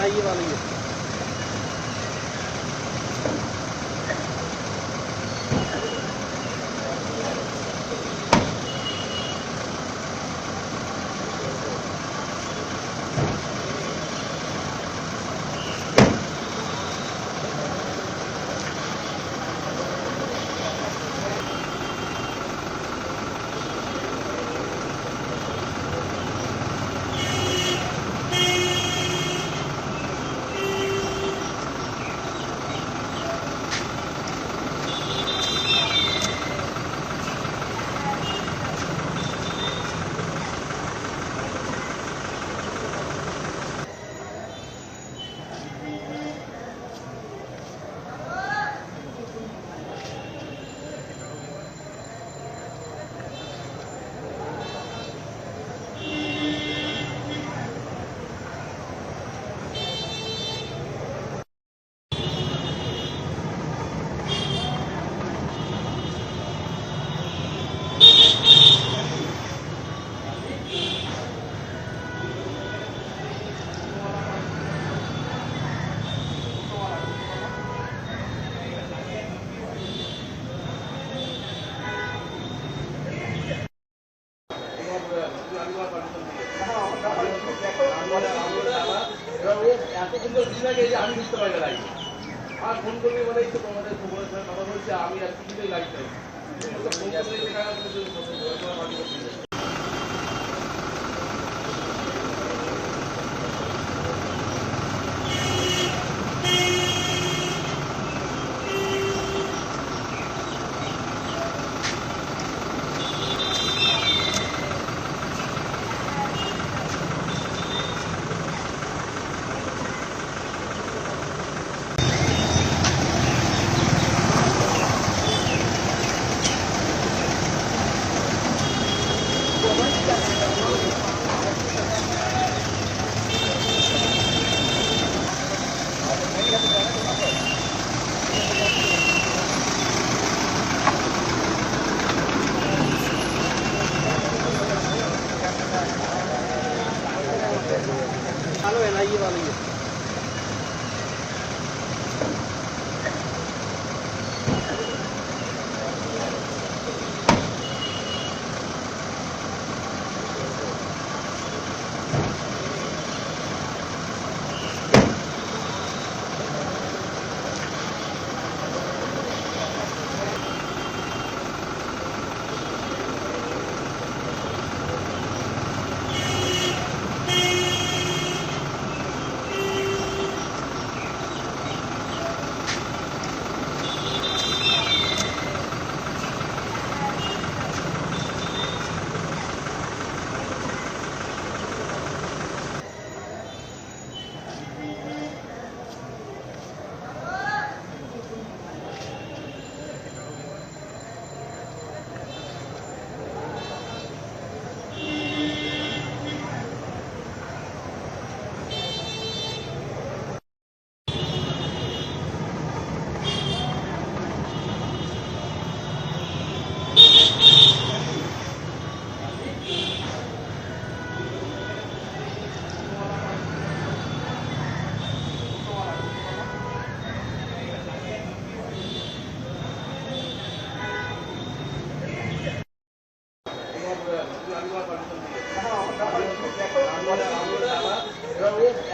NIA वाले ही है। এত সুন্দর দিনাকে যে আমি বুঝতে পারি না আর ফোন করবি বলে তো তোমাদের কথা বলছে আমি আর কিছুতেই লাগছে ফোন করলে দেখা যাচ্ছে। हेलो एनआईए वाले ही है।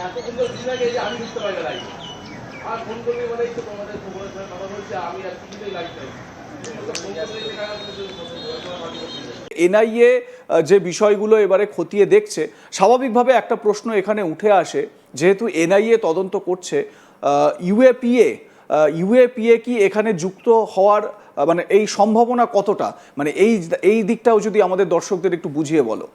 এত সুন্দর দিনাকে যে আমি বুঝতে পারি না আর ফোন করবি বলে তো তোমাদের কথা বলছে আমি আর কিছুতেই লাগছে। এনআইএ যে বিষয়গুলো এবারে খতিয়ে দেখছে, স্বাভাবিকভাবে একটা প্রশ্ন এখানে উঠে আসে, যেহেতু এনআইএ তদন্ত করছে, ইউএপিএ কি এখানে যুক্ত হওয়ার মানে এই সম্ভাবনা কতটা, মানে এই দিকটাও যদি আমাদের দর্শকদের একটু বুঝিয়ে বলো।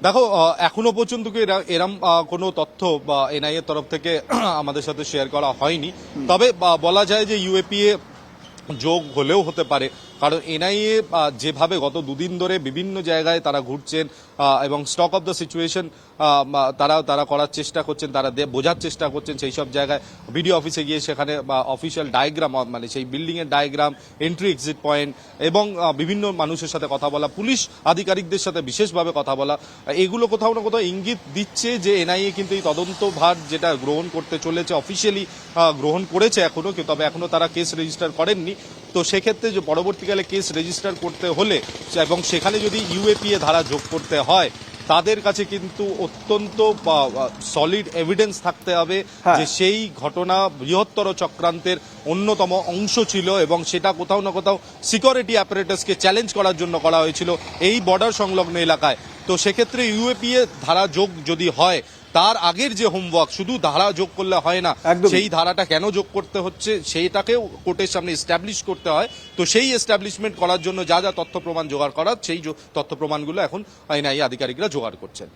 দেখো, এখনো পর্যন্ত কি এরম কোনো তথ্য বা এনআইএর তরফ থেকে আমাদের সাথে শেয়ার করা হয়নি। তবে বলা যায় যে ইউএপিএ যোগ হলেও হতে পারে, কারণ এনআইএ যেভাবে গত দুদিন ধরে বিভিন্ন জায়গায় তারা ঘুরছেন এবং স্টক অফ দ্য সিচুয়েশন তারা করার চেষ্টা করছেন, তারা বোঝার চেষ্টা করছেন। সেই সব জায়গায় বিডিও অফিসে গিয়ে সেখানে অফিসিয়াল ডায়াগ্রাম, মানে সেই বিল্ডিংয়ের ডায়াগ্রাম, এন্ট্রি এক্সিট পয়েন্ট এবং বিভিন্ন মানুষের সাথে কথা বলা, পুলিশ আধিকারিকদের সাথে বিশেষভাবে কথা বলা, এগুলো কোথাও না কোথাও ইঙ্গিত দিচ্ছে যে এনআইএ কিন্তু এই তদন্তভার যেটা গ্রহণ করতে চলেছে, অফিসিয়ালি গ্রহণ করেছে এখনো, তবে এখনো তারা কেস রেজিস্টার করেননি। তো সেক্ষেত্রে যে পরবর্তীকালে কেস রেজিস্টার করতে হলে এবং সেখানে যদি ইউএপিএ ধারা যোগ করতে হয়, তাদের কাছে কিন্তু অত্যন্ত সলিড এভিডেন্স থাকতে হবে যে সেই ঘটনা বৃহত্তর চক্রান্তের অন্যতম অংশ ছিল এবং সেটা কোথাও না কোথাও সিকিউরিটি অ্যাপারেটাসকে চ্যালেঞ্জ করার জন্য করা হয়েছিল এই বর্ডার সংলগ্ন এলাকায়। তো সেক্ষেত্রে ইউএপিএ ধারা যোগ যদি হয়, তার আগের যে হোমওয়ার্ক, শুধু ধারা যোগ করলে হয় না, সেই ধারাটা কেন যোগ করতে হচ্ছে সেইটাকেও কোর্টের সামনে এস্টাবলিশ করতে হয়। তো সেই এস্টাবলিশমেন্ট করার জন্য যা যা তথ্য প্রমাণ জোগাড় করার, সেই তথ্য প্রমাণগুলো এখন এনআইএ আধিকারিকরা জোগাড় করছেন।